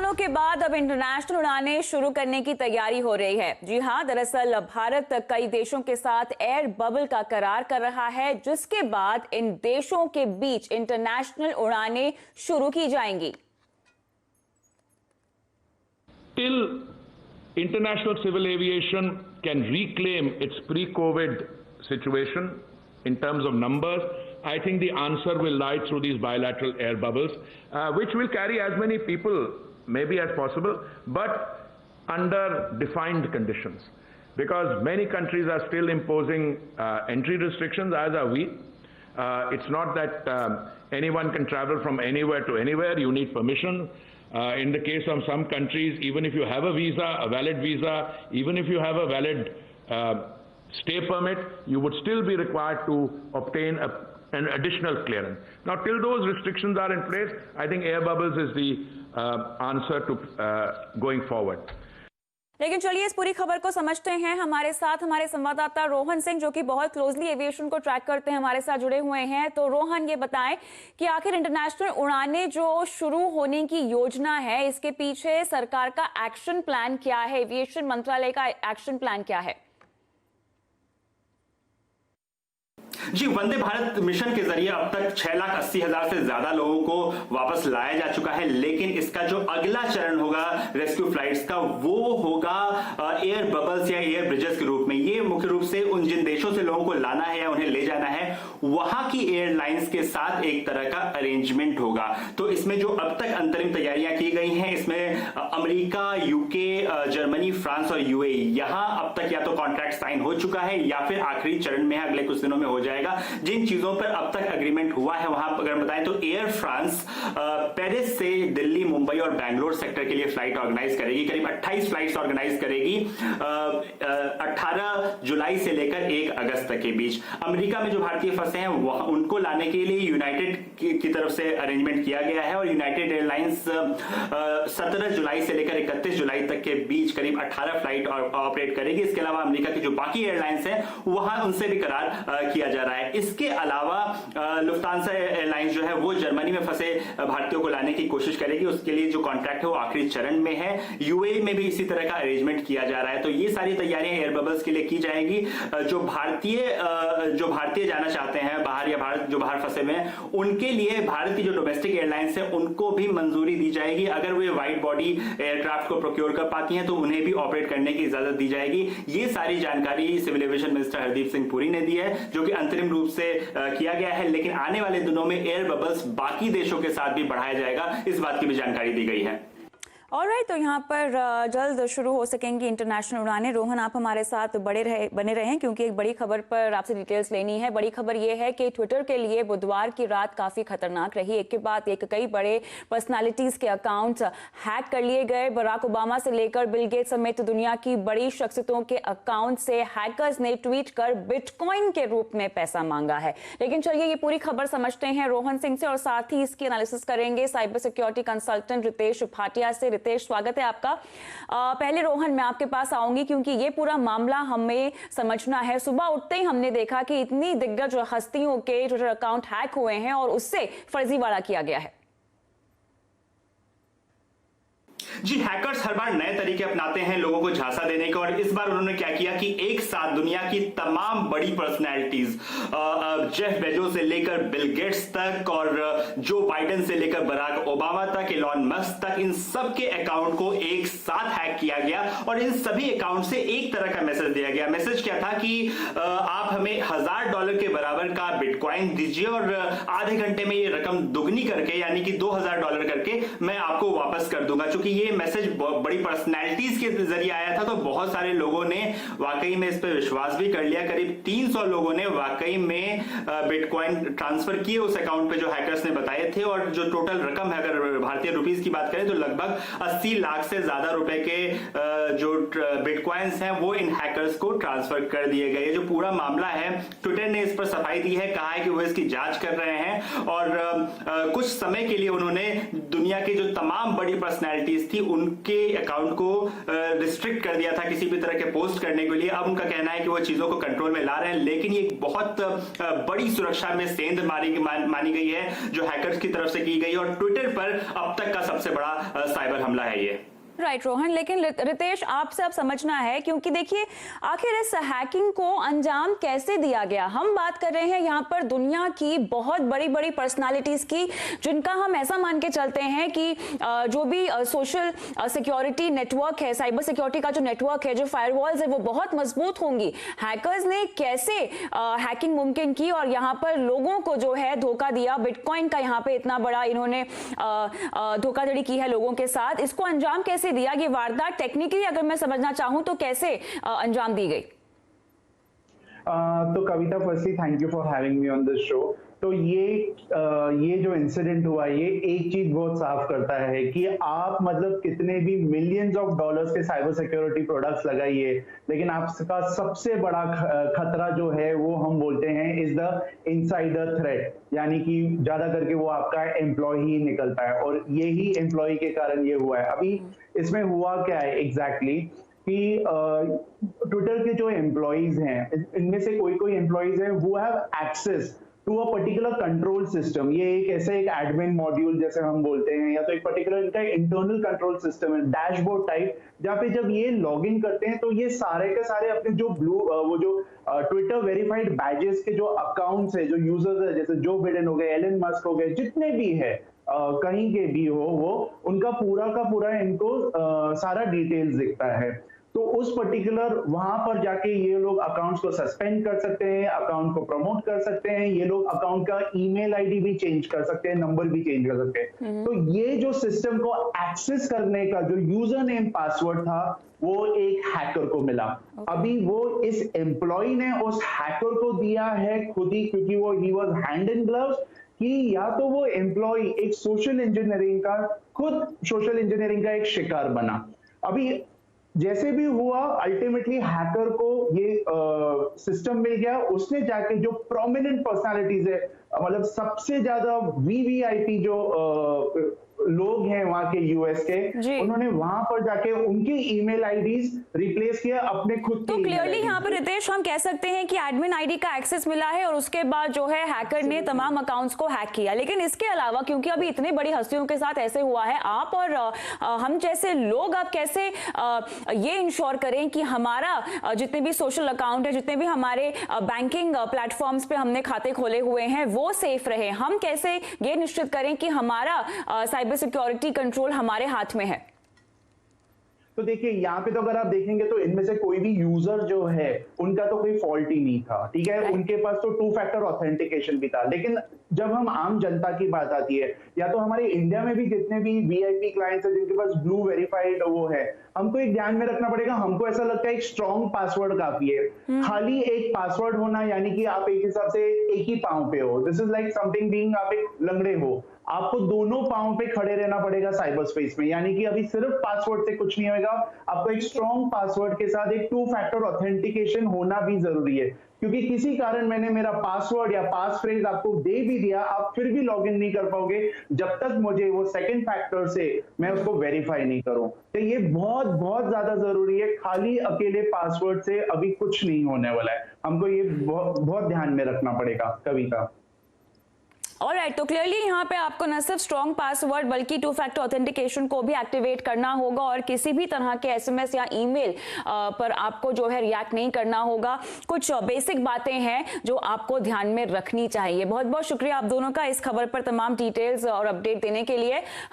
सालों के बाद अब इंटरनेशनल उड़ानें शुरू करने की तैयारी हो रही है। जी हां, दरअसल भारत कई देशों के साथ एयर बबल का करार कर रहा है, जिसके बाद इन देशों के बीच इंटरनेशनल उड़ानें शुरू की जाएंगी। Till international civil aviation can reclaim its pre-COVID situation in terms of numbers, I think the answer will lie through these bilateral air bubbles, which will carry as many people maybe as possible, but under defined conditions. Because many countries are still imposing entry restrictions, as are we. It's not that anyone can travel from anywhere to anywhere. You need permission. In the case of some countries, even if you have a visa, a valid visa, even if you have a valid stay permit, you would still be required to obtain an additional clearance. Now, till those restrictions are in place, I think air bubbles is the answer to going forward. लेकिन चलिए इस पूरी खबर को समझते हैं। हमारे साथ हमारे संवाददाता रोहन सिंह, जो कि बहुत क्लोजली एविएशन को ट्रैक करते हैं, हमारे साथ जुड़े हुए हैं। तो रोहन, ये बताएं कि आखिर इंटरनेशनल उड़ानें जो शुरू होने की योजना है, इसके पीछे सरकार का एक्शन प्लान क्या है? एविएशन मंत्रालय का एक्शन प्लान क्या है? जी, वंदे भारत मिशन के जरिए अब तक 6,80,000 से ज्यादा लोगों को वापस लाया जा चुका है, लेकिन इसका जो अगला चरण होगा रेस्क्यू फ्लाइट्स का, वो होगा एयर बबल्स या एयर ब्रिजेस के रूप में। ये मुख्य रूप से उन जिन देशों से लोगों को लाना है या उन्हें ले जाना है, वहां की एयरलाइंस के साथ एक तरह का अरेंजमेंट होगा। तो इसमें जो अब तक अंतरिम तैयारियां की गई हैं, इसमें अमेरिका, यूके, जर्मनी, फ्रांस और यूएई, यहां अब तक या तो कॉन्ट्रैक्ट साइन हो चुका है या फिर आखिरी चरण में अगले कुछ दिनों में हो जाएगा। जिन चीजों पर अब तक एग्रीमेंट हुआ है, वहां अगर बताएं तो एयर फ्रांस पेरिस से दिल्ली, मुंबई और बैंगलोर सेक्टर के लिए फ्लाइट ऑर्गेनाइज करेगी। करीब 28 फ्लाइट्स ऑर्गेनाइज करेगी 18 जुलाई से लेकर 1 अगस्त तक के बीच। अमेरिका में जो भारतीय फंसे हैं उनको लाने के लिए यूनाइटेड की तरफ से अरेंजमेंट किया गया है और यूनाइटेड एयरलाइंस 17 जुलाई से लेकर 31 जुलाई तक के बीच करीब 18 फ्लाइट ऑपरेट करेगी। इसके अलावा अमेरिका की जो बाकी एयरलाइंस हैं, वहां उनसे भी करार किया जा रहा है। इसके अलावा लुफ्तांसा एयरलाइंस जो है वो जर्मनी में फंसे भारतीयों को लाने की कोशिश करेगी। उसके लिए जो कॉन्ट्रैक्ट है वो आखिरी चरण में है। यूएई में भी इसी तरह का अरेंजमेंट किया जा रहा है। तो ये सारी तैयारियां एयर बबल्स के लिए की जाएगी। जो भारतीय जाना चाहते हैं बाहर या बाहर फंसे हुए हैं, उनके लिए भारत की जो डोमेस्टिक एयरलाइंस है उनको भी मंजूरी दी जाएगी। अगर वे वाइड बॉडी एयरक्राफ्ट को प्रोक्योर कर पाती हैं तो उन्हें भी ऑपरेट करने की इजाजत दी जाएगी। ये सारी जानकारी civil aviation minister Hardeep Singh Puri ने दी है, जो कि अंतरिम रूप से किया गया है। लेकिन आने वाले दिनों में एयर बबल्स बाकी देशों के साथ भी बढ़ाया जाएगा, इस बात की भी जानकारी दी गई है। ऑलराइट, तो यहाँ पर जल्द शुरू हो सकेंगी इंटरनेशनल उड़ानें। रोहन, आप हमारे साथ बने रहें, क्योंकि एक बड़ी खबर पर आपसे डिटेल्स लेनी है। बड़ी खबर यह है कि ट्विटर के लिए बुधवार की रात काफी खतरनाक रही। एक के बाद एक कई बड़े पर्सनालिटीज के अकाउंट हैक कर लिए गए। बराक ओबामा से लेकर बिल गेट्स समेत दुनिया की बड़ी शख्सियतों के अकाउंट से हैकर्स ने ट्वीट कर बिटकॉइन के रूप में पैसा मांगा है। लेकिन चलिए ये पूरी खबर समझते हैं रोहन सिंह से, और साथ ही इसकी एनालिसिस करेंगे cyber security consultant Ritesh Bhatia से। रितेश, स्वागत है आपका। पहले रोहन, मैं आपके पास आऊंगी, क्योंकि ये पूरा मामला हमें समझना है। सुबह उठते ही हमने देखा कि इतनी दिग्गज हस्तियों के ट्विटर अकाउंट हैक हुए हैं और उससे फर्जीवाड़ा किया गया है। जी, हैकर्स हर बार नए तरीके अपनाते हैं लोगों को झांसा देने का, और इस बार उन्होंने क्या किया कि एक साथ दुनिया की तमाम बड़ी पर्सनैलिटीज, जेफ बेजोस से लेकर बिल गेट्स तक और जो बाइडेन से लेकर बराक ओबामा तक, एलॉन मस्क तक, इन सब के अकाउंट को एक साथ हैक किया गया और इन सभी अकाउंट से एक तरह का मैसेज दिया गया। मैसेज क्या था कि आप हमें $1000 के बराबर का बिटकॉइन दीजिए और आधे घंटे में ये रकम दुगनी करके, यानी कि $2000 करके मैं आपको वापस कर दूंगा। चूंकि ये मैसेज बड़ी पर्सनैलिटीज के जरिए आया था, तो बहुत सारे लोगों ने वाकई में इस पर विश्वास भी कर लिया। करीब 300 लोगों ने वाकई में बिटकॉइन ट्रांसफर किए उस अकाउंट पे जो हैकर्स ने बताए थे, और जो टोटल रकम है, अगर भारतीय रुपीस की बात करें तो लगभग 80 लाख से ज्यादा रुपए के जो बिटकॉइंस हैं वो इन हैकर्स को ट्रांसफर कर दिए गए। जो पूरा मामला है, ट्विटर ने इस पर सफाई दी है, कहा है कि वो इसकी जांच कर रहे हैं और कुछ समय के लिए उन्होंने दुनिया की जो तमाम बड़ी पर्सनैलिटीज थी उनके अकाउंट को रिस्ट्रिक्ट कर दिया था किसी भी तरह के पोस्ट करने के लिए। अब उनका कहना है कि वो चीजों को कंट्रोल में ला रहे हैं, लेकिन ये एक बहुत बड़ी सुरक्षा में सेंध मानी गई है जो हैकर्स की तरफ से की गई, और ट्विटर पर अब तक का सबसे बड़ा साइबर हमला है ये। राइट रोहन, लेकिन रितेश आपसे अब समझना है, क्योंकि देखिए आखिर इस हैकिंग को अंजाम कैसे दिया गया। हम बात कर रहे हैं यहाँ पर दुनिया की बहुत बड़ी बड़ी पर्सनालिटीज की, जिनका हम ऐसा मान के चलते हैं कि जो भी सोशल सिक्योरिटी नेटवर्क है, साइबर सिक्योरिटी का जो नेटवर्क है, जो फायरवॉल्स है, वो बहुत मजबूत होंगी। हैकर्स ने कैसे हैकिंग मुमकिन की और यहाँ पर लोगों को जो है धोखा दिया, बिटकॉइन का यहाँ पे इतना बड़ा इन्होंने धोखाधड़ी की है लोगों के साथ, इसको अंजाम कैसे दिया? ये वारदात टेक्निकली अगर मैं समझना चाहूं तो कैसे अंजाम दी गई? तो Kavita, firstly thank you for having me on this show. तो ये जो इंसिडेंट हुआ, ये एक चीज बहुत साफ करता है कि आप मतलब कितने भी मिलियंस ऑफ डॉलर्स के साइबर सिक्योरिटी प्रोडक्ट्स लगाइए, लेकिन आपका सबसे बड़ा खतरा जो है वो हम बोलते हैं इज द इनसाइडर थ्रेट, यानी कि ज्यादा करके वो आपका एम्प्लॉय ही निकलता है, और यही एम्प्लॉय के कारण ये हुआ है। अभी इसमें हुआ क्या है एग्जैक्टली कि ट्विटर के जो एम्प्लॉइज हैं, इनमें से कोई एम्प्लॉइज है वो have access to a particular control system. ये एक ऐसे एक एडमिन मॉड्यूल जैसे हम बोलते हैं, या तो एक पर्टिकुलर इनका इंटरनल कंट्रोल सिस्टम है, डैशबोर्ड टाइप, जहाँ पे जब ये लॉग इन करते हैं तो ये सारे के सारे अपने जो वो जो ट्विटर वेरीफाइड बैजेस के जो अकाउंट्स है, जो यूजर्स है, जैसे जो बिडेन हो गए, एलन मस्क हो गए, जितने भी है कहीं के भी हो, वो उनका पूरा का पूरा इनको सारा डिटेल्स दिखता है। तो उस पर्टिकुलर वहां पर जाके ये लोग अकाउंट्स को सस्पेंड कर सकते हैं, अकाउंट को प्रमोट कर सकते हैं, ये लोग अकाउंट का ईमेल आईडी भी चेंज कर सकते हैं, नंबर भी चेंज कर सकते हैं। तो ये जो सिस्टम को एक्सेस करने का जो यूजर नेम पासवर्ड था वो एक हैकर को मिला। अभी वो इस एम्प्लॉय ने उस हैकर को दिया है खुद ही, क्योंकि वो he was hand in gloves, कि या तो वो एम्प्लॉय एक सोशल इंजीनियरिंग का एक शिकार बना। अभी जैसे भी हुआ, अल्टीमेटली हैकर को ये सिस्टम मिल गया। उसने जाके जो प्रोमिनेंट पर्सनालिटीज है, मतलब सबसे ज्यादा वीवीआईपी जो लोग हैं वहां के यूएस के, उन्होंने वहां पर जाके उनकी ईमेल आईडीज रिप्लेस किया अपने खुद। तो क्लियरली यहाँ पर रितेश हम कह सकते हैं कि एडमिन आईडी का एक्सेस मिला है और उसके बाद जो है हैकर ने तमाम अकाउंट्स को हैक किया। लेकिन इसके अलावा, क्योंकि अभी इतने बड़ी हस्तियों के साथ ऐसे हुआ है, आप और हम जैसे लोग आप कैसे ये इंश्योर करें कि हमारा जितने भी सोशल अकाउंट है, जितने भी हमारे बैंकिंग प्लेटफॉर्म्स पे हमने खाते खोले हुए हैं, वो सेफ रहे? हम कैसे ये निश्चित करें कि हमारा साइबर सिक्योरिटी कंट्रोल हमारे हाथ में है? तो देखिए, यहाँ पे तो अगर आप देखेंगे तो इनमें से कोई भी यूजर जो है उनका तो कोई फॉल्ट ही नहीं था, ठीक है। उनके पास तो 2 फैक्टर ऑथेंटिकेशन भी था। लेकिन जब हम आम जनता की बात आती है, या तो हमारे इंडिया में भी जितने भी वीआईपी क्लाइंट्स है जिनके पास ब्लू वेरीफाइड वो है, हमको एक ध्यान में रखना पड़ेगा। हमको ऐसा लगता है एक स्ट्रॉन्ग पासवर्ड काफी है। खाली एक पासवर्ड होना, यानी कि आप एक हिसाब से एक ही पांव पे हो, this is like something being आप एक लंगड़े हो। आपको दोनों पांव पे खड़े रहना पड़ेगा साइबर स्पेस में, यानी कि अभी सिर्फ पासवर्ड से कुछ नहीं होगा। आपको एक स्ट्रॉन्ग पासवर्ड के साथ एक 2 फैक्टर ऑथेंटिकेशन होना भी जरूरी है, क्योंकि किसी कारण मैंने मेरा पासवर्ड या पास फ्रेज आपको दे भी दिया, आप फिर भी लॉगिन नहीं कर पाओगे जब तक मुझे वो सेकंड फैक्टर से मैं उसको वेरीफाई नहीं करूं। तो ये बहुत बहुत ज्यादा जरूरी है। खाली अकेले पासवर्ड से अभी कुछ नहीं होने वाला है, हमको ये बहुत ध्यान में रखना पड़ेगा। कविता, ऑलराइट, तो क्लियरली यहाँ पे आपको न सिर्फ स्ट्रॉन्ग पासवर्ड बल्कि 2 फैक्टर ऑथेंटिकेशन को भी एक्टिवेट करना होगा, और किसी भी तरह के एसएमएस या ईमेल पर आपको जो है रिएक्ट नहीं करना होगा। कुछ बेसिक बातें हैं जो आपको ध्यान में रखनी चाहिए। बहुत बहुत शुक्रिया आप दोनों का इस खबर पर तमाम डिटेल्स और अपडेट देने के लिए।